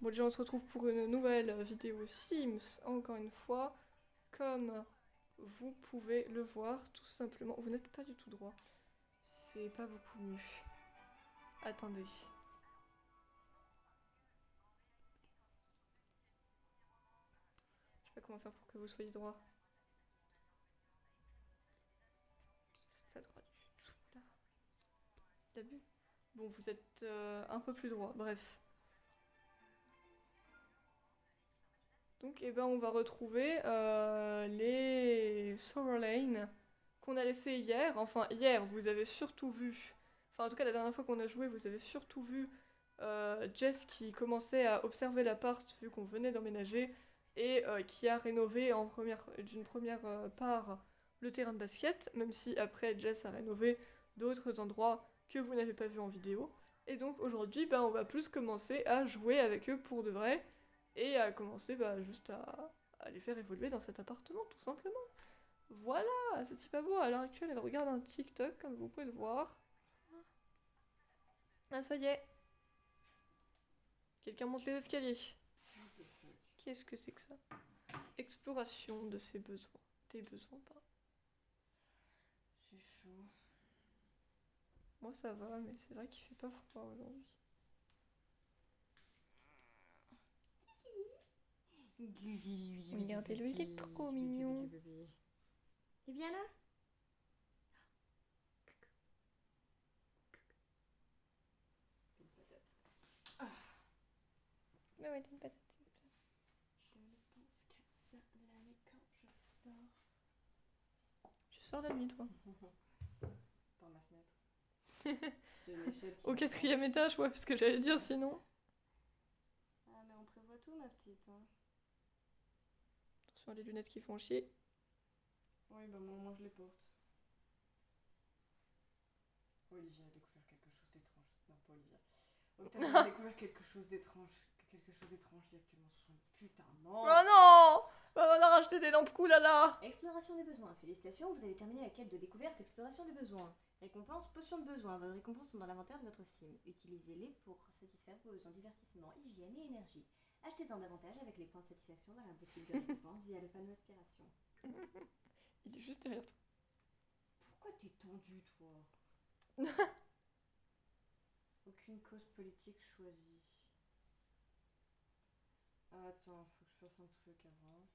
Bon, déjà, on se retrouve pour une nouvelle vidéo Sims, encore une fois. Comme vous pouvez le voir, tout simplement. Vous n'êtes pas du tout droit. C'est pas beaucoup mieux. Attendez. Je sais pas comment faire pour que vous soyez droit. Vous êtes pas droit du tout, là. C'est l'abus. Bon, vous êtes un peu plus droit, bref. Donc, eh ben, on va retrouver les Sorrow Lane qu'on a laissé hier. Enfin, hier, vous avez surtout vu. Enfin, en tout cas, la dernière fois qu'on a joué, vous avez surtout vu Jess qui commençait à observer l'appart vu qu'on venait d'emménager et qui a rénové d'une première part le terrain de basket, même si après Jess a rénové d'autres endroits que vous n'avez pas vus en vidéo. Et donc aujourd'hui, ben, on va plus commencer à jouer avec eux pour de vrai et à commencer juste à les faire évoluer dans cet appartement, tout simplement. Voilà, c'est pas beau. À l'heure actuelle, elle regarde un TikTok, comme vous pouvez le voir. Ah, ça y est. Quelqu'un monte les escaliers. Qu'est-ce que c'est que ça? Exploration de ses besoins. Tes besoins, pardon. J'ai chaud. Moi, ça va, mais c'est vrai qu'il fait pas froid aujourd'hui. Regardez-le, il est trop mignon. Et viens là. Une patate. Mais ouais, t'as une patate. Je ne pense qu'à ça là, mais quand je sors. Tu sors la nuit, toi. Par ma fenêtre. J'ai une échelle qui Au m'attend. 4e étage, ouais, parce que j'allais dire sinon. Ah, mais on prévoit tout, ma petite. Hein. Attention, les lunettes qui font chier. Oui, bah moi je les porte. Olivia a découvert quelque chose d'étrange. Non, pas Olivia. Octavia a découvert quelque chose d'étrange. Quelque chose d'étrange vit actuellement sur son putain de Oh non! Bah, on a racheté des lampes là. Exploration des besoins. Félicitations, vous avez terminé la quête de découverte exploration des besoins. Récompense, potion de besoin. Vos récompenses sont dans l'inventaire de votre sim. Utilisez-les pour satisfaire vos besoins divertissement, hygiène et énergie. Achetez-en davantage avec les points de satisfaction dans la boutique de récompense via le panneau aspiration. Il est juste derrière toi. Pourquoi t'es tendu, toi? Aucune cause politique choisie. Ah, attends, faut que je fasse un truc avant.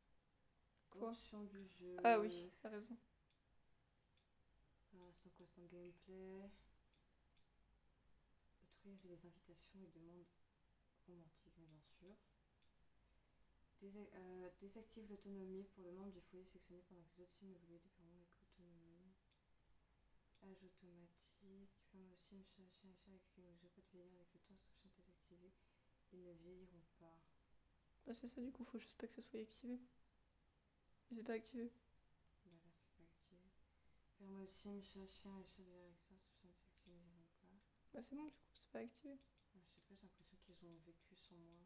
Quoi? Option du jeu. Ah oui, t'as raison. Ah, c'est quoi, c'est un gameplay. Autoriser les invitations et demandes romantiques, mais bien sûr. Désactive l'autonomie pour le membre du foyer sélectionné pendant que les autres sims évoluent différemment avec autonomie. Âge automatique. Ferme aussi une chien avec qui ne joue pas de vieillir avec le temps, instruction désactivée. Ils ne vieilliront pas. Bah c'est ça du coup, faut juste pas que ça soit activé. Mais c'est pas activé. Bah là c'est pas activé. Ferme aussi une chien et chat avec ça, instruction désactivée, ils n'iront pas. Bah c'est bon du coup, c'est pas activé. Ah, je sais pas, j'ai l'impression qu'ils ont vécu sans moi.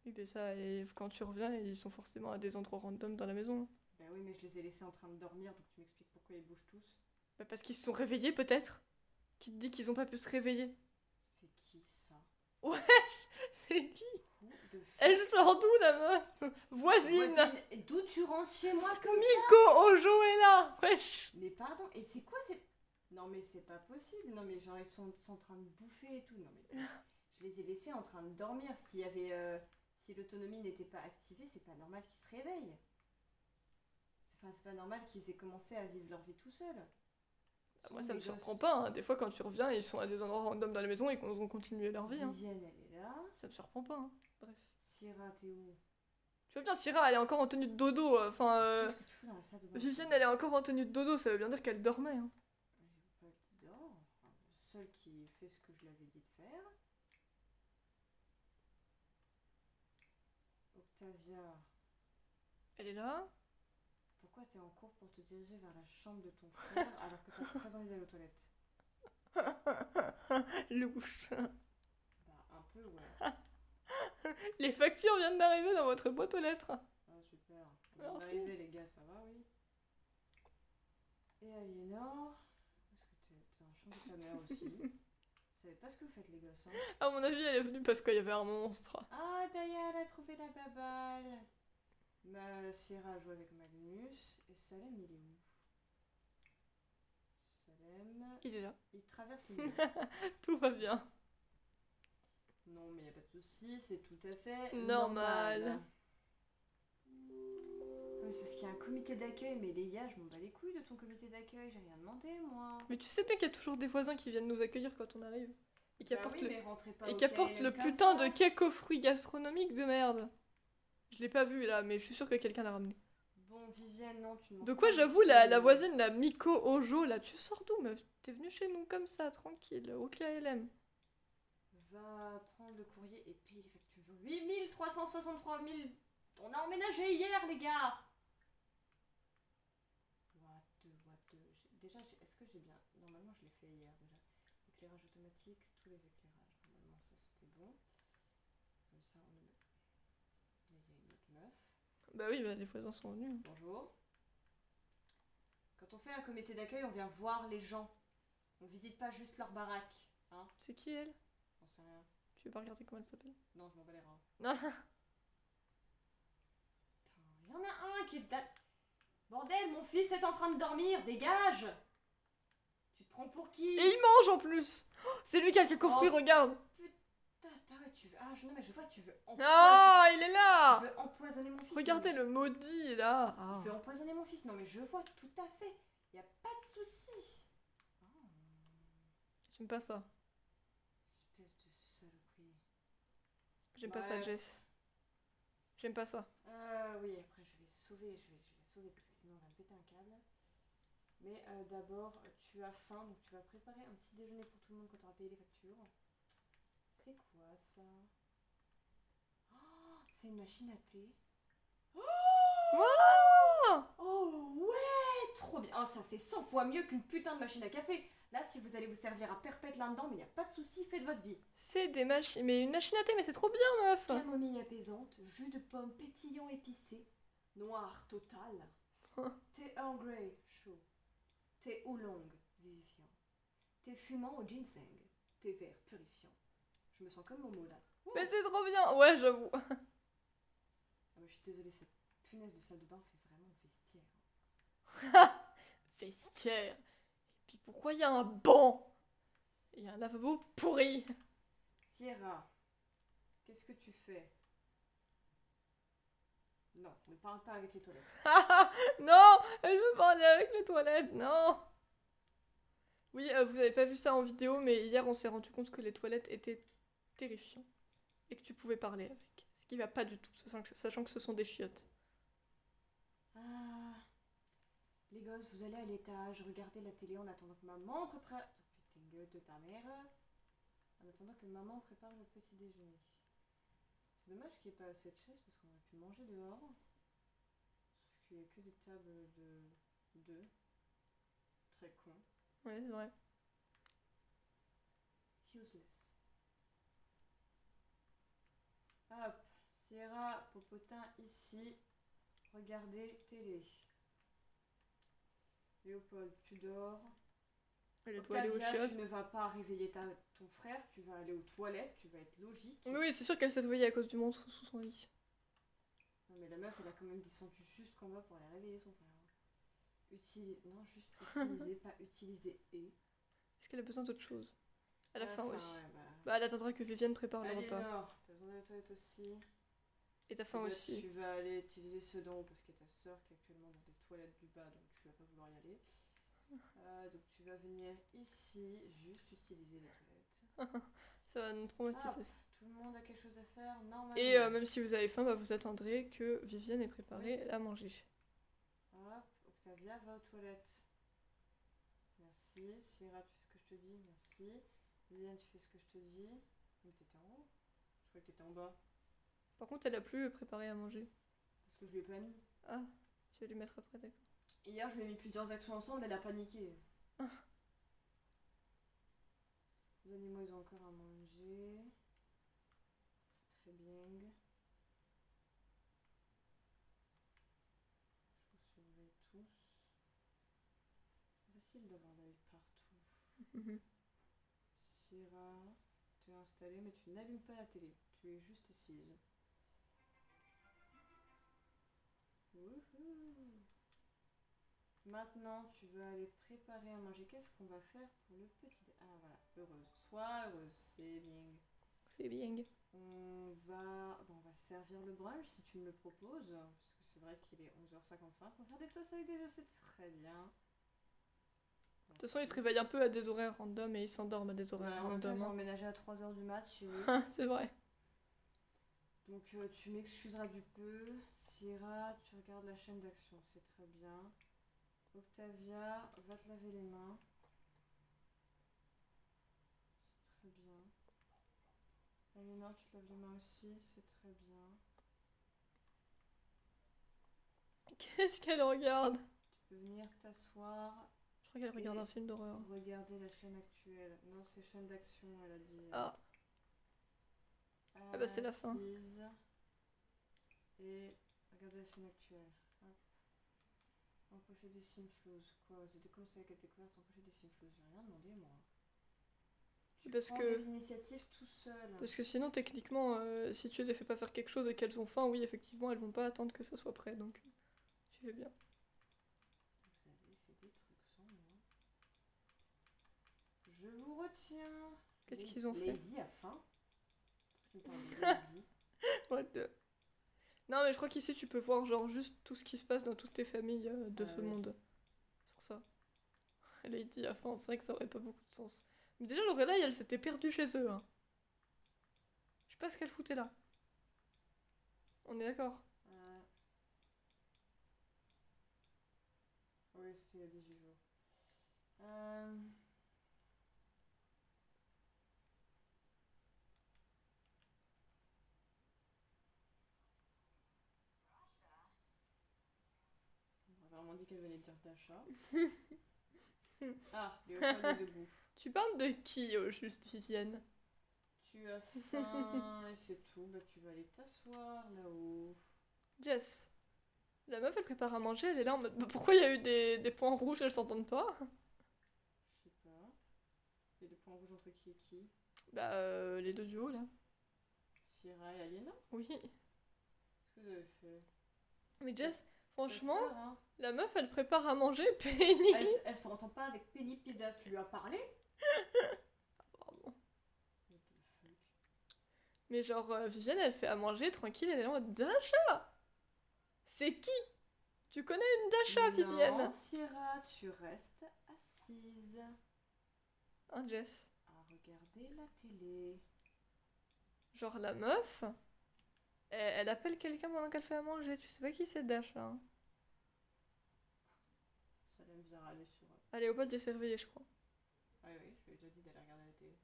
Oui, mais ça, et quand tu reviens, ils sont forcément à des endroits random dans la maison. Bah oui, mais je les ai laissés en train de dormir, donc tu m'expliques pourquoi ils bougent tous. Bah parce qu'ils se sont réveillés peut-être. Qui te dit qu'ils ont pas pu se réveiller? C'est qui ça? Ouais, c'est qui? Who the fuck? Elle sort d'où la meuf? Voisine. D'où tu rentres chez moi comme ça? Nico Ojo est là. Wesh. Mais pardon, et c'est quoi c'est... Non mais c'est pas possible, non mais genre ils sont en train de bouffer et tout, non mais... Je les ai laissés en train de dormir, s'il y avait... Si l'autonomie n'était pas activée, c'est pas normal qu'ils se réveillent. Enfin, c'est pas normal qu'ils aient commencé à vivre leur vie tout seuls. Moi ça me surprend pas, hein. Des fois quand tu reviens, ils sont à des endroits random dans la maison et qu'ils ont continué leur vie. Hein. Vivienne, elle est là. Ça me surprend pas, hein. Bref. Syrah, t'es où? Tu vois bien, Syrah, elle est encore en tenue de dodo. Enfin, Qu'est-ce que tu fous dans la salle de bain? Vivienne, elle est encore en tenue de dodo, ça veut bien dire qu'elle dormait. Hein. Je veux pas qu'il dort. Enfin, le seul qui fait ce que je l'avais dit de faire. Octavia, Elle est là. pourquoi t'es en cours pour te diriger vers la chambre de ton frère alors que t'as très envie d'aller aux toilettes? Louche. Bah, un peu, ouais. Les factures viennent d'arriver dans votre boîte aux lettres. Ah, super. On vient Merci. d'arriver, les gars, ça va, oui. Et Aliénor, est-ce que t'es dans la chambre de ta mère aussi? savez pas ce que vous faites, les gosses. Hein. À mon avis, elle est venue parce qu'il y avait un monstre. Ah, Diane a trouvé la baballe. Sierra joue avec Magnus. Et Salem, il est où? Salem. Il est là. Il traverse les murs. Tout va bien. Non, mais y a pas de souci, c'est tout à fait Normal. Non, mais c'est parce qu'il y a un comité d'accueil, mais les gars, je m'en bats les couilles de ton comité d'accueil, j'ai rien demandé, moi. Mais tu sais bien qu'il y a toujours des voisins qui viennent nous accueillir quand on arrive. Et qui Bah apportent oui, le, mais rentrez pas et au qui apportent KLM le comme putain ça. de cake aux fruits gastronomiques de merde. Je l'ai pas vu là, mais je suis sûre que quelqu'un l'a ramené. Bon, Viviane, non, tu manges De pas quoi un j'avoue, petit la peu- voisine, la Miko Ojo, là, tu sors d'où meuf? T'es venue chez nous comme ça, tranquille, au KLM. Va prendre le courrier et payer les factures. 8363 000. On a emménagé hier, les gars. What the. Déjà, est-ce que j'ai bien. Normalement, je l'ai fait hier déjà. Éclairage automatique, tous les éclairages. Normalement, ça c'était bon. Comme ça, on est. Il y a une autre meuf. Bah oui, bah les voisins sont venus. Bonjour. Quand on fait un comité d'accueil, on vient voir les gens. On visite pas juste leur baraque. Hein? C'est qui elle? J'en sais rien. Tu veux pas regarder comment elle s'appelle? Non, je m'en bats les reins. Ah, Il y en a un qui est... Bordel, mon fils est en train de dormir, dégage! Tu te prends pour qui? et il mange en plus! Oh, c'est lui qui a le cake aux fruits, Oh. regarde! T'arrêtes, tu veux... Ah, non, mais je vois, tu veux Ah, il est Tu là! veux empoisonner mon fils. Regardez non, le maudit là! Ah. Tu veux empoisonner mon fils. Non, mais je vois tout à fait. Y a pas de souci. Oh. J'aime pas ça. Espèce de saloperie. J'aime pas ça, Bref. Jess. J'aime pas ça. Oui, après je vais sauver, je vais la sauver parce que sinon on va me péter un câble. Mais d'abord, tu as faim, donc tu vas préparer un petit déjeuner pour tout le monde quand tu auras payé les factures. C'est quoi ça? Oh, c'est une machine à thé. Wow! Oh ouais, trop bien. Oh, ça c'est 100 fois mieux qu'une putain de machine à café. Là, si vous allez vous servir à perpète là-dedans, mais y a pas de souci, faites votre vie. C'est des machines. Mais une machine à thé, mais c'est trop bien, meuf! Camomille apaisante, jus de pomme pétillant épicé, noir total, thé Earl Grey chaud, thé oolong vivifiant, thé fumant au ginseng, thé vert purifiant. Je me sens comme Momo là. Ouh. Mais c'est trop bien! Ouais, j'avoue. Ah, mais je suis désolée, cette punaise de salle de bain fait vraiment vestiaire. Vestiaire. Et puis pourquoi il y a un banc? Il y a un lavabo pourri. Sierra, qu'est-ce que tu fais? Non, ne parle pas avec les toilettes. Non! Elle veut parler avec les toilettes, non! Oui, vous avez pas vu ça en vidéo, mais hier on s'est rendu compte que les toilettes étaient terrifiants. Et que tu pouvais parler avec. Ce qui va pas du tout, sachant que ce sont des chiottes. Ah, les gosses, vous allez à l'étage, regardez la télé en attendant que maman prépare... Oh, putain, gueule de ta mère. En attendant que maman prépare le petit déjeuner. C'est dommage qu'il n'y ait pas assez de chaises parce qu'on aurait pu manger dehors. Sauf qu'il n'y a que des tables de deux. Très con. Ouais, c'est vrai. Useless. Hop, Sierra, Popotin ici. Regardez télé. Léopold, tu dors. Elle doit aller aux Octavia, chiottes. tu ne vas pas réveiller ton frère, tu vas aller aux toilettes, tu vas être logique. Oui, c'est sûr qu'elle s'est réveillée à cause du monstre sous son lit. Non mais la meuf, elle a quand même descendu jusqu'en bas pour aller réveiller son frère. Non, juste utiliser, pas utiliser et. Est-ce qu'elle a besoin d'autre chose? Elle a faim aussi. Ouais, Bah, elle attendra que Vivienne prépare le repas. Aliénor, t'as besoin des toilettes aussi. Et t'as faim Eh ben, aussi. Tu vas aller utiliser ce don parce que ta soeur qui est actuellement dans des toilettes du bas, donc tu vas pas vouloir y aller. Donc tu vas venir ici, juste utiliser les toilettes. Ça va nous traumatiser Ah, ça. tout le monde a quelque chose à faire, normalement. Et même si vous avez faim, bah, vous attendrez que Vivienne ait préparé à manger. Hop, Octavia va aux toilettes. Merci. Sierra, tu fais ce que je te dis. Merci. Viviane, tu fais ce que je te dis. Mais t'étais en haut. Je croyais que t'étais en bas. Par contre, elle a plus préparé à manger. Parce que je lui ai pas mis. Ah, tu vas lui mettre après, d'accord. Hier, je lui ai mis plusieurs actions ensemble, elle a paniqué. Les animaux, ils ont encore à manger. C'est très bien. Je vous surveille tous. C'est facile d'avoir l'œil partout. Sierra, tu es installée mais tu n'allumes pas la télé. Tu es juste assise. Wouhou. Maintenant, tu vas aller préparer à manger. Qu'est-ce qu'on va faire pour le petit... Ah voilà, heureuse. Sois heureuse, c'est bien. C'est bien. On va servir le brunch si tu me le proposes. Parce que c'est vrai qu'il est 11h55. On va faire des toasts avec des œufs, c'est très bien. De toute façon, ils se réveillent un peu à des horaires random et ils s'endorment à des horaires En même temps, ils random. ont Hein. emménagé à 3h du mat chez nous. C'est vrai. Donc tu m'excuseras du peu. Sierra, tu regardes la chaîne d'action, c'est très bien. Octavia, va te laver les mains. C'est très bien. Elena, tu te laves les mains aussi, c'est très bien. Qu'est-ce qu'elle regarde? Tu peux venir t'asseoir. Je crois qu'elle regarde un film d'horreur. Regarder la chaîne actuelle. Non, c'est chaîne d'action, elle a dit. Ah. Ah bah c'est la fin. Assise. Et regardez la chaîne actuelle. Hop. Empocher des Simflows. Quoi? Vous avez commencé avec la découverte, empocher des Simflows. J'ai rien demandé, moi. Tu Parce prends que... des initiatives tout seul. Parce que sinon, techniquement, si tu les fais pas faire quelque chose et qu'elles ont faim, oui, effectivement, elles vont pas attendre que ça soit prêt, donc tu fais bien. Vous avez fait des trucs sans moi. Je vous retiens. Qu'est-ce qu'ils ont fait? Lady a faim. Tu me parles de Lady. What the... Non, mais je crois qu'ici, tu peux voir genre juste tout ce qui se passe dans toutes tes familles de ce oui. monde. C'est pour ça. Lady a faim, c'est vrai que ça aurait pas beaucoup de sens. Mais déjà, Lorelai, elle s'était perdue chez eux. Hein. Je sais pas ce qu'elle foutait là. On est d'accord? Oui, c'était il y a 18 jours. On a vraiment dit qu'elle venait de dire d'achat. Ah, Léopold est debout. Tu parles de qui, juste, Vivienne? Tu as faim et c'est tout. Bah, tu vas aller t'asseoir là-haut. Jess. La meuf, elle prépare à manger, elle est là en mode... Bah, pourquoi il y a eu des points rouges, elles s'entendent pas? Je sais pas. Il y a des points rouges entre qui et qui? Bah, les deux du haut, là. Sierra et Aliena? Oui. Qu'est-ce que vous avez fait? Mais Jess, franchement, Ta sœur, hein. la meuf, elle prépare à manger, Penny. Elle s'entend pas avec Penny Pizzas. Tu lui as parlé? Pardon. What the fuck? Mais genre, Vivienne, elle fait à manger, tranquille, elle est là en mode... Dasha! C'est qui? Tu connais une Dasha, Vivienne? Non, Sierra, tu restes assise Hein, Jess? à regarder la télé. Genre, la meuf, elle appelle quelqu'un pendant qu'elle fait à manger. Tu sais pas qui c'est, Dasha, hein. Ça l'aime bien aller sur... Allez, au pote, il s'est réveillé, je crois. Ah oui, je lui ai déjà dit d'aller regarder la télé.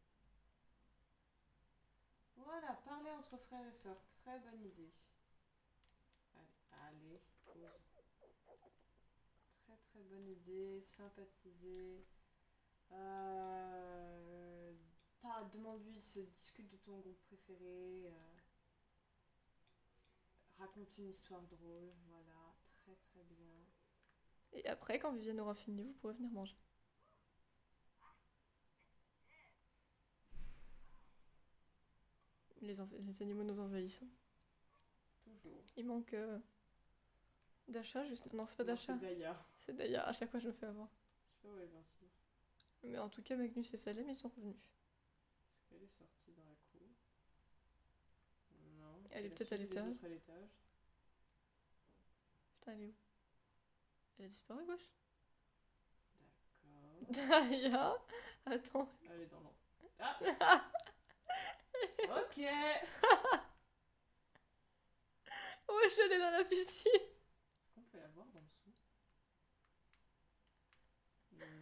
Voilà, parler entre frères et sœurs. Très bonne idée. Allez, pause. Très très bonne idée. Sympathiser. Demande-lui, se discute de ton groupe préféré. Raconte une histoire drôle. Voilà, très très bien. Et après, quand Vivienne aura fini, vous pourrez venir manger. Les animaux nous envahissent. Hein. Toujours. Il manque Dasha, juste... Non, c'est pas Non, Dasha. c'est Daya. C'est Daya, à chaque fois je me fais avoir. Je sais pas où elle est partie. Mais en tout cas, Magnus et Salem, ils sont revenus. Est-ce qu'elle est sortie dans la cour? Non. Elle est a peut-être à suivi les l'étage. autres à l'étage. Putain, elle est où? Elle a disparu, wesh? D'accord. Daya? Attends. Elle est dans l'eau. Ah. Ok. Wesh, elle est dans la piscine. Est-ce qu'on peut la voir dans le dessous?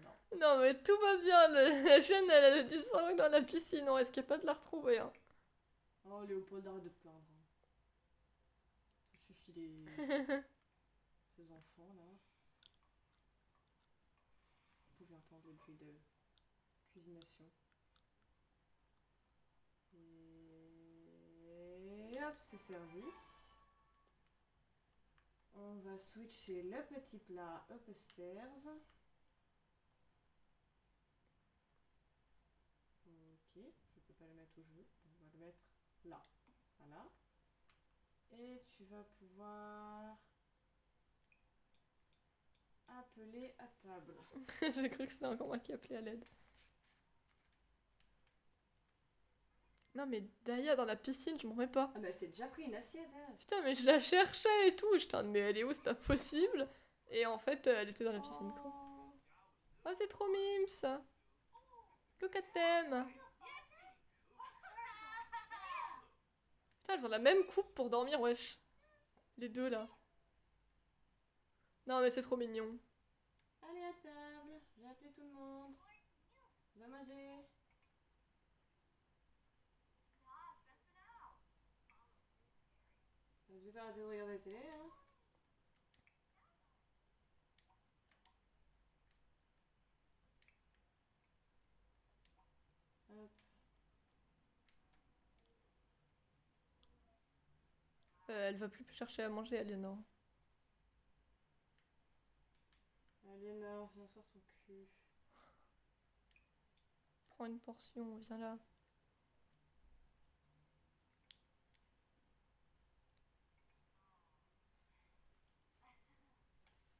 Non. Non, mais tout va bien. La chaîne, elle a disparu dans la piscine. On risquait pas de la retrouver. Hein. Oh, Léopold, arrête de te plaindre. Ça suffit ces enfants là. Vous pouvez entendre le bruit de cuisination. Et hop, c'est servi. On va switcher le petit plat upstairs. Ok. là. Voilà. Et tu vas pouvoir appeler à table. J'ai cru que c'était encore moi qui appelais à l'aide. Non mais Daya dans la piscine, je m'en remets pas. Ah bah elle s'est déjà pris une assiette, elle. Putain mais je la cherchais et tout. J'étais en mode, mais elle est où, c'est pas possible. Et en fait elle était dans la piscine quoi. Oh. Oh c'est trop mime ça. Coca t'aime. Putain elles ont la même coupe pour dormir wesh. Les deux là. Non mais c'est trop mignon. Allez à table, j'ai appelé tout le monde. Va manger. J'ai pas arrêté de regarder la télé, hein. Hop. Elle va plus chercher à manger Aliénor. Aliénor, viens sur ton cul. Prends une portion, viens là.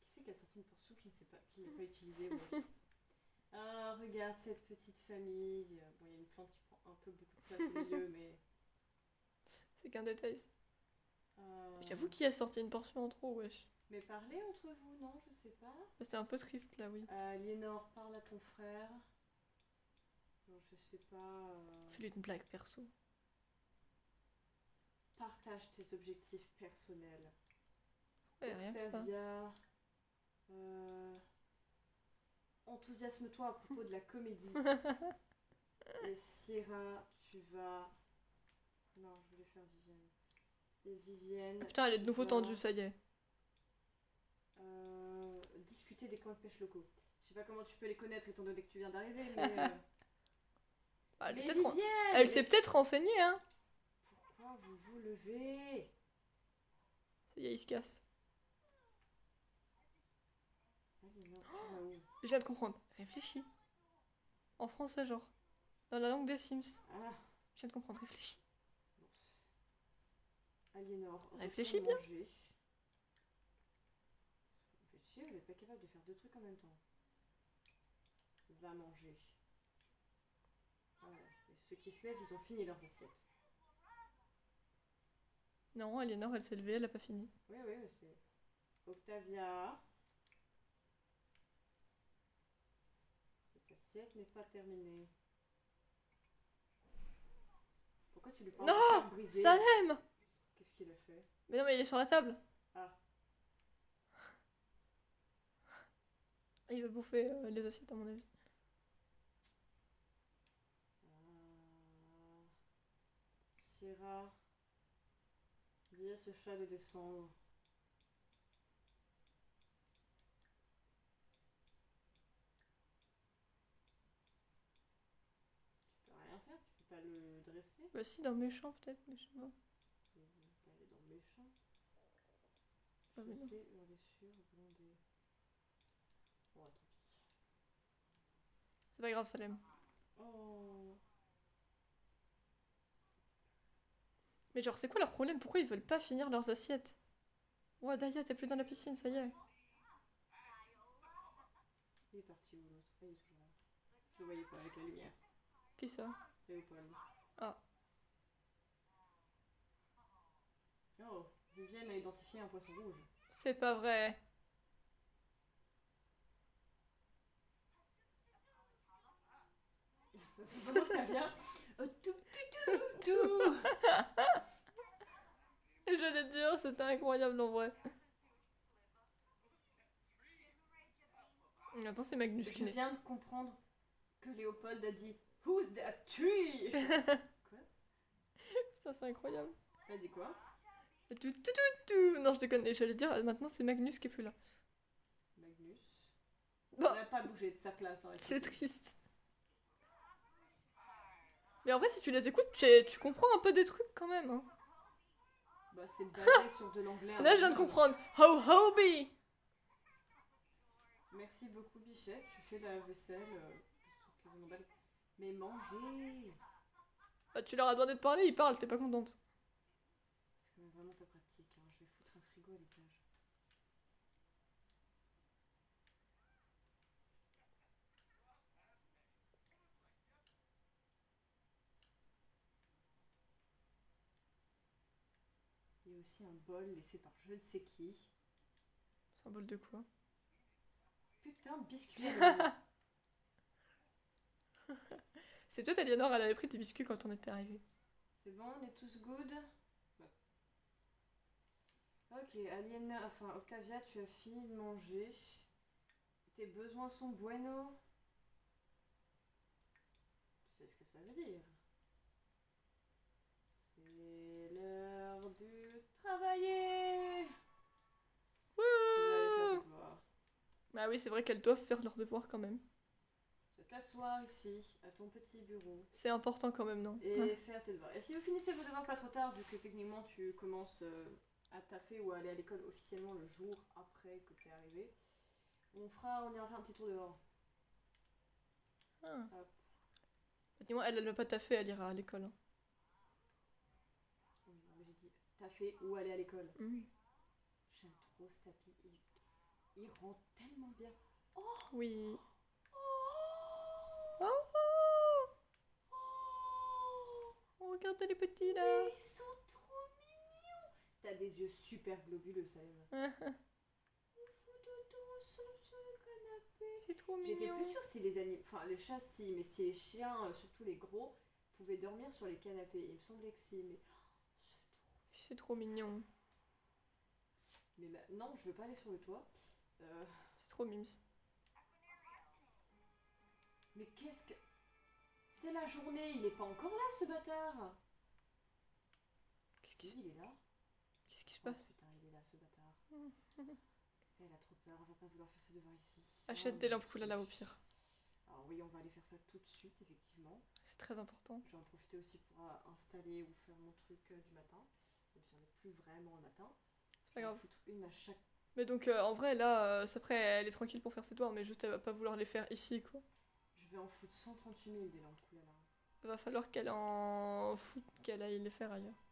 Qui c'est qui a sorti une portion qui n'est pas utilisée, ouais. Ah, regarde cette petite famille. Bon, il y a une plante qui prend un peu beaucoup de place au milieu, mais... C'est qu'un détail. euh, J'avoue qui a sorti une portion en trop wesh. Mais parlez entre vous, non? Je sais pas. C'était un peu triste là oui. Aliénor, parle à ton frère. Non, je sais pas. Fais-lui une blague perso. Partage tes objectifs personnels. Ouais rien que ça. Octavia, enthousiasme-toi à propos de la comédie. Et Sierra, tu vas... Non, je voulais faire Vivienne. Et Vivienne... Ah, putain elle est de nouveau tu vas, tendue, ça y est. discuter des coins de pêche locaux. Je sais pas comment tu peux les connaître étant donné que tu viens d'arriver, mais... Ah, mais peut-être Vivienne, elle s'est peut-être renseignée hein. pourquoi vous vous levez? Ça y est il se casse. Aliénor, tu vas où? Je viens de comprendre. Réfléchis. En français genre. Dans la langue des Sims. Ah, Je viens de comprendre, réfléchis. bon. Aliénor, Réfléchis retourne bien. manger. Réfléchis, vous n'êtes pas capable de faire deux trucs en même temps. Va manger. Voilà. Et ceux qui se lèvent, ils ont fini leurs assiettes. Non, Aliénor elle s'est levée, elle a pas fini. Oui, oui, mais c'est... Octavia. Cette assiette n'est pas terminée. Pourquoi tu lui parles Non, de table brisée? Salem. Qu'est-ce qu'il a fait? Mais non mais il est sur la table. Ah. Il va bouffer les assiettes à mon avis. Sierra. Dis à ce chat de descendre. Tu peux rien faire, tu peux pas le dresser. Bah si dans méchant peut-être, mais je sais pas. Tu peux pas aller dans le méchant. Ah, mais non. Chasser, hurlessure, gronder. Bon, tant pis. C'est pas grave Salem. Oh. Mais genre c'est quoi leur problème? Pourquoi ils veulent pas finir leurs assiettes? Ouais Daya t'es plus dans la piscine, ça y est. Il est parti où l'autre? Ah, il est toujours là. Je le voyais pas avec la lumière. Qui ça? Léopold. Ah. Oh, Vivienne a identifié un poisson rouge. C'est pas vrai. Comment ça vient? Tout. J'allais dire, c'était incroyable en vrai. Attends, c'est Magnus qui Je est. viens de comprendre que Léopold a dit Who's that tree? Quoi? Ça, c'est incroyable. T'as dit quoi? Tout. Non, je déconne. J'allais dire, maintenant c'est Magnus qui est plus là. Magnus. Bon, Il n'a pas bougé de sa place dans la c'est cuisine. triste. Mais en vrai, si tu les écoutes, tu comprends un peu des trucs quand même. Hein. Bah, c'est basé sur de l'anglais. Là, je viens de comprendre. Ho Hobie. Merci beaucoup, Bichette. Tu fais la vaisselle. Mais mangez. Bah, tu leur as demandé de parler, ils parlent, t'es pas contente. C'est quand même vraiment pas pratique. Hein. Je vais foutre un frigo à l'étage. Il y a aussi un bol laissé par je ne sais qui. Symbole de quoi? Putain, biscuit à l'oignon. C'est peut-être Aliénor, elle avait pris tes biscuits quand on était arrivé. C'est bon, on est tous good. Ouais. Ok, Aliena, enfin Octavia, tu as fini de manger. Tes besoins sont bueno. Tu sais ce que ça veut dire. C'est l'heure de travailler. Tu vas aller faire tes devoirs. Bah oui, c'est vrai qu'elles doivent faire leurs devoirs quand même. Tu vas t'asseoir ici, à ton petit bureau. C'est important quand même, non? Et faire tes devoirs. Et si vous finissez vos devoirs pas trop tard, vu que techniquement tu commences à taffer ou à aller à l'école officiellement le jour après que tu es arrivé, on ira faire un petit tour dehors. Ah. Hop. Dis-moi, elle va pas taffer, elle ira à l'école. Hein. Oui, non, mais j'ai dit taffer ou aller à l'école. Mhm. J'aime trop ce tapis. Il rend tellement bien. Oui. Oh, Oh, oh, regarde les petits là. mais ils sont trop mignons. T'as des yeux super globuleux, ça Ils font dodo sur ce canapé. C'est trop mignon. J'étais plus sûre si les animaux, enfin les chats si, mais si les chiens, surtout les gros, pouvaient dormir sur les canapés. Il me semblait que si, mais C'est trop mignon. mais non, je veux pas aller sur le toit. C'est trop mimes. Mais qu'est-ce que... C'est la journée, il est pas encore là ce bâtard. Qu'est-ce qui Si, il est là. Qu'est-ce qui se Oh passe? putain, il est là ce bâtard. Elle a trop peur, elle va pas vouloir faire ses devoirs ici. Achète Oh, des mon lampes Koulala au pire. Alors oui, on va aller faire ça tout de suite, effectivement. C'est très important. Je vais en profiter aussi pour installer ou faire mon truc du matin. Même si on n'est plus vraiment le matin. C'est pas Je vais en grave. foutre une à chaque... Mais donc en vrai là, après elle est tranquille pour faire ses devoirs, mais juste elle va pas vouloir les faire ici quoi. Je vais en foutre 138 000 des lampes Koulala. Va falloir qu'elle en foute, qu'elle aille les faire ailleurs.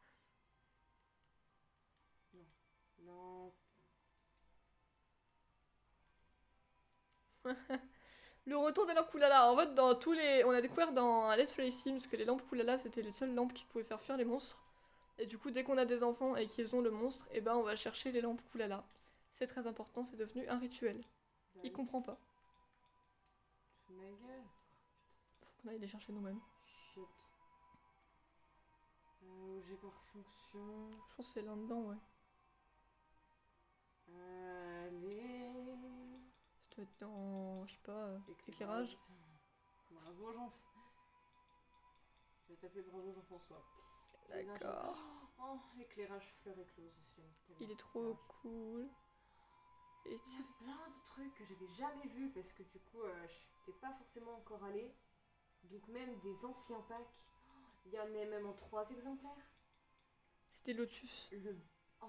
Non. Le retour des lampes Koulala. En fait, dans tous les, on a découvert dans Let's Play Sims que les lampes Koulala c'était les seules lampes qui pouvaient faire fuir les monstres. Et du coup, dès qu'on a des enfants et qu'ils ont le monstre, et ben on va chercher les lampes Koulala. C'est très important, c'est devenu un rituel. Il comprend pas. Ma gueule. Faut qu'on aille les chercher nous-mêmes. Shit. J'ai par fonction. Je pense que c'est là-dedans, ouais. Allez. Ça doit être dans, je sais pas, éclairage. Bravo Jean. J'ai tapé bravo Jean-François. D'accord. Oh, l'éclairage fleur éclose. Il est trop cool. Et Il y a plein de trucs que j'avais jamais vus parce que du coup, je n'étais pas forcément encore allée. Donc même des anciens packs. Il y en a même en 3 exemplaires. c'était Lotus. Oh,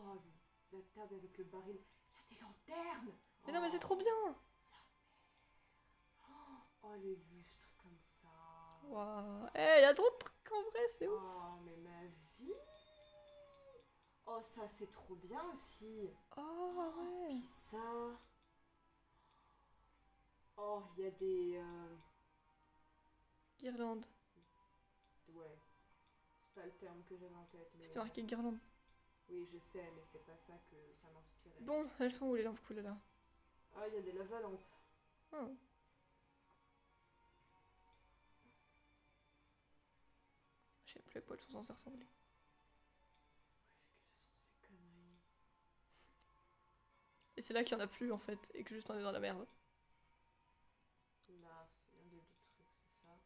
la table avec le baril. Il y a des lanternes. Mais non, mais c'est trop bien. Oh, les lustres comme ça. Waouh. Eh, il y a trop de trucs en vrai, c'est ouf. Oh, mais ma vie. Oh, ça c'est trop bien aussi. Oh, ouais. Puis ça. Oh, il y a des... Guirlande. Ouais. C'est pas le terme que j'avais en tête. Mais... C'était marqué guirlande. Oui, je sais, mais c'est pas ça que ça m'inspirait. Bon, elles sont où les lampes Koulala? Ah, il y a des lavalampes. Oh. Je sais plus à quoi elles sont censées ressembler. Où est-ce qu'elles sont ces conneries? Et c'est là qu'il y en a plus en fait, et que juste on est dans la merde. Là, c'est un des deux trucs, c'est ça.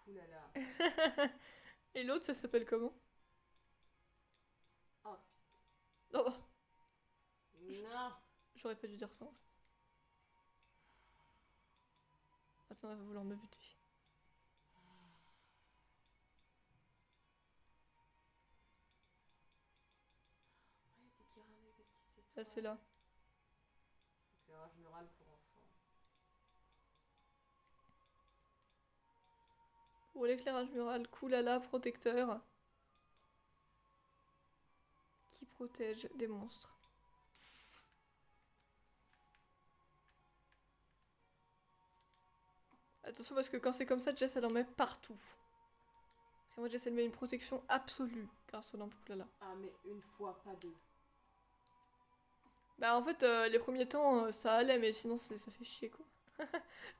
Coolala. Et l'autre, ça s'appelle comment? Oh. Oh, Non. j'aurais pas dû dire ça en fait. Maintenant, elle va vouloir me buter. Ouais, des guirlandes avec des petites étoiles. Là, c'est là. Éclairage mural pour enfants. Pour l'éclairage mural, Kulala protecteur. Qui protège des monstres. Attention parce que quand c'est comme ça, Jess elle en met partout. Parce que moi Jess elle met une protection absolue grâce aux lampes Kulala. Ah, mais une fois, pas deux. Bah en fait, les premiers temps, ça allait, mais sinon ça fait chier quoi.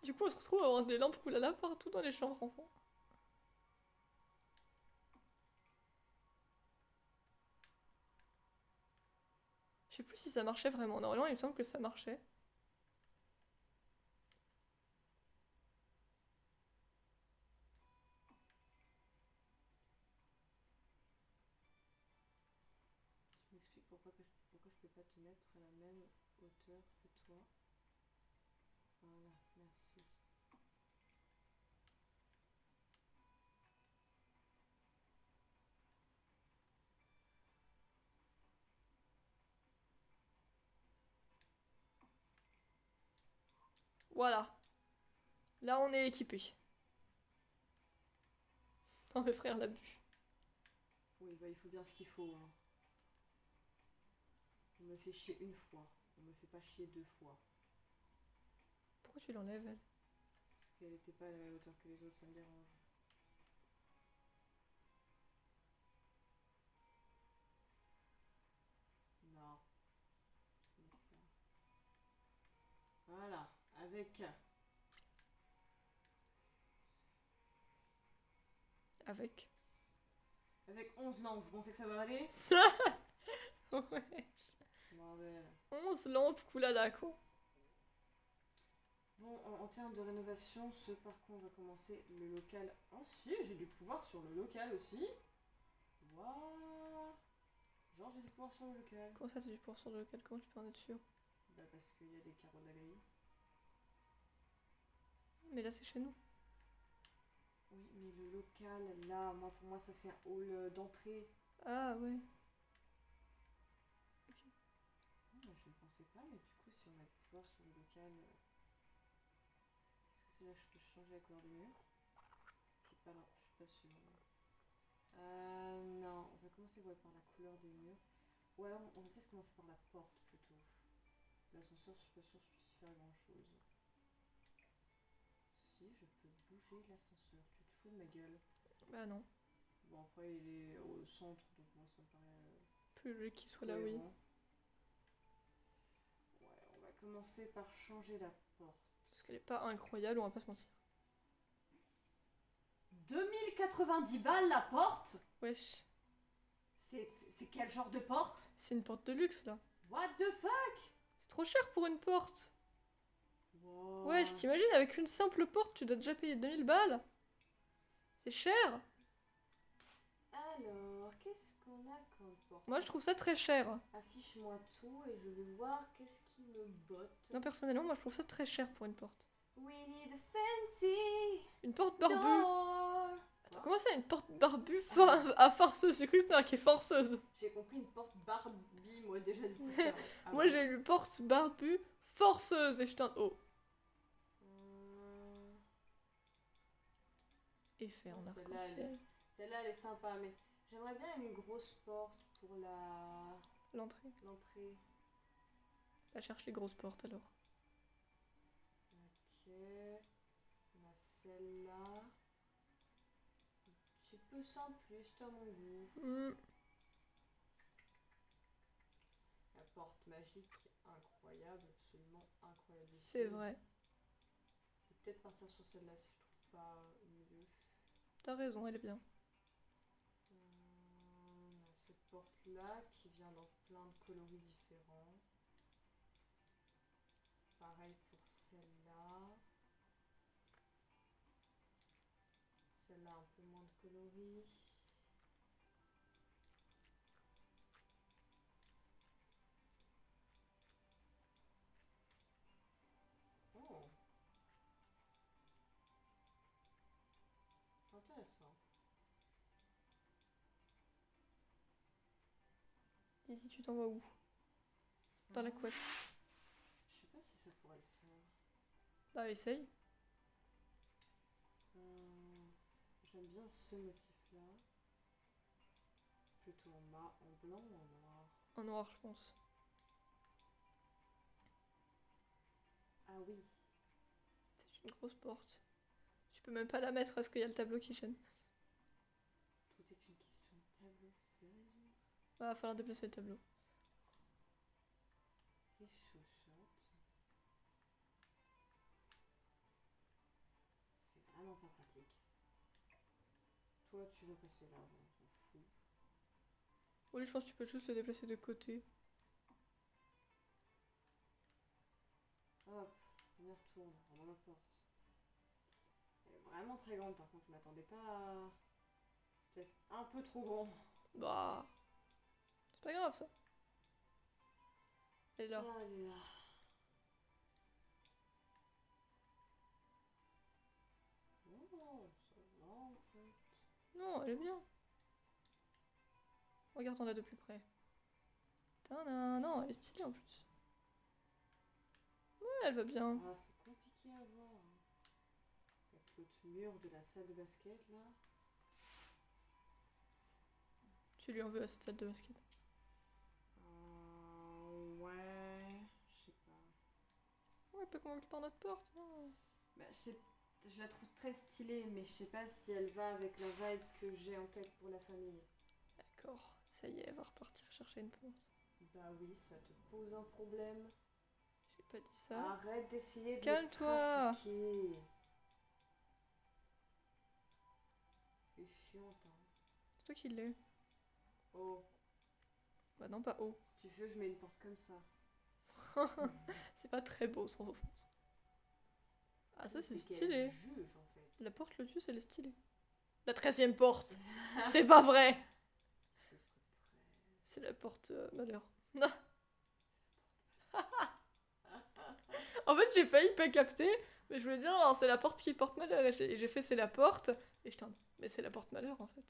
Du coup, on se retrouve à avoir des lampes Kulala partout dans les chambres enfants. Je sais plus si ça marchait vraiment. Normalement, il me semble que ça marchait. Je m'explique pourquoi je peux pas te mettre à la même hauteur que toi. Voilà, merci. Voilà. Là, on est équipé. Non, mais frère, l'abus. Oui, bah il faut bien ce qu'il faut. Hein. On me fait chier une fois. On me fait pas chier deux fois. Pourquoi tu l'enlèves, elle? Parce qu'elle était pas à la même hauteur que les autres, ça me dérange. Non. Voilà, Avec. avec 11 lampes, vous pensez que ça va aller? Ouais. Bordel. 11 lampes Kulala, quoi. Bon, en termes de rénovation, ce par quoi on va commencer le local. Oh si, j'ai du pouvoir sur le local aussi. Waouh. Genre j'ai du pouvoir sur le local. Comment ça, c'est du pour sur le local? Comment tu peux en être sûr? Bah parce qu'il y a des carreaux de la grille. Mais là, c'est chez nous. Oui, mais le local, là, moi pour moi ça c'est un hall d'entrée. Ah, ouais. Oh, bah, je ne pensais pas, mais du coup si on a du pouvoir sur le local... Est-ce que c'est là que je peux changer la couleur du mur? Je sais pas, non, je suis pas sûre. Non, on va commencer ouais, par la couleur des murs. Ou alors on va peut-être commencer par la porte plutôt. L'ascenseur, je suis pas sûre que je puisse y faire grand chose. Si, je peux bouger l'ascenseur. Tu te fous de ma gueule. Bah, non. Bon, après, il est au centre, donc moi, ça me paraît Plus logique qu'il soit là, oui. cohérent. Ouais, on va commencer par changer la porte. Parce qu'elle est pas incroyable, on va pas se mentir. 2090 balles la porte? Wesh. C'est quel genre de porte? C'est une porte de luxe, là. What the fuck? C'est trop cher pour une porte. Wow. Wesh, t'imagines, avec une simple porte, tu dois déjà payer 2000 balles. C'est cher. Alors, qu'est-ce qu'on a comme porte? Moi, je trouve ça très cher. Affiche-moi tout et je vais voir qu'est-ce qui me botte. Non, personnellement, moi, je trouve ça très cher pour une porte. We need a fancy Une porte barbue. door. Attends, comment ça, une porte barbue à farceuse? J'ai cru que c'était marqué forceuse. J'ai compris une porte Barbie, moi déjà du coup. ça- Ah Moi, bon. j'ai lu porte barbue forceuse et je t'en... Oh. Euh, Effet en Celle-là, arc-en-ciel. Celle-là, elle est sympa, mais j'aimerais bien une grosse porte pour L'entrée. l'entrée. Bah, cherche les grosses portes, alors. Ok. On a celle-là. Un petit peu sans plus, à mon goût. La porte magique, incroyable, absolument incroyable. C'est vrai. Je vais peut-être partir sur celle-là si je trouve pas mieux. T'as raison, elle est bien. On a cette porte-là qui vient dans plein de coloris différents. Pareil pour celle-là. Celle-là un peu moins de coloris. Oh, intéressant. D'ici, tu t'en vas où? Dans la couette. Je sais pas si ça pourrait le faire. Bah, essaye. bien ce motif-là. Plutôt en blanc ou en noir? En noir, je pense. Ah oui. C'est une grosse porte. Je peux même pas la mettre parce qu'il y a le tableau qui gêne. Tout est une question de tableau, sérieux? Va falloir déplacer le tableau. Les chochottes. C'est vraiment pas pratique. Toi, tu vas passer là, on s'en fout. Oui, je pense que tu peux juste le déplacer de côté. Hop, on y retourne, on dans la porte. Elle est vraiment très grande, par contre, je m'attendais pas à... C'est peut-être un peu trop grand. Bah. C'est pas grave ça. Elle est là. Ah, elle est là. Oh, ça va en fait. Non, elle est bien. Regarde-en-la de plus près. Tadam. Non, elle est stylée en plus. Ouais, elle va bien. Ah, c'est compliqué à voir. Avec l'autre mur de la salle de basket là. Tu lui en veux à cette salle de basket. Ouais, je sais pas. Ouais, elle peut convaincre par notre porte, non? Bah, je la trouve très stylée, mais je sais pas si elle va avec la vibe que j'ai en tête pour la famille. D'accord, ça y est, elle va repartir chercher une porte. Bah oui, ça te pose un problème. J'ai pas dit ça. Arrête d'essayer de Calme-toi. trafiquer. C'est chiant, hein. C'est toi qui l'es. Oh, Bah non, pas haut. si tu veux, je mets une porte comme ça. C'est pas très beau, sans offense. Ah, ça c'est qu'elle stylé. juge en fait. La porte Lotus, elle est stylée. La 13e porte. C'est pas vrai. Ce serait très... C'est la porte malheur. En fait, j'ai failli pas capter, mais je voulais dire, non, c'est la porte qui porte malheur. Et j'ai fait, c'est la porte. Et je t'en mais c'est la porte malheur en fait.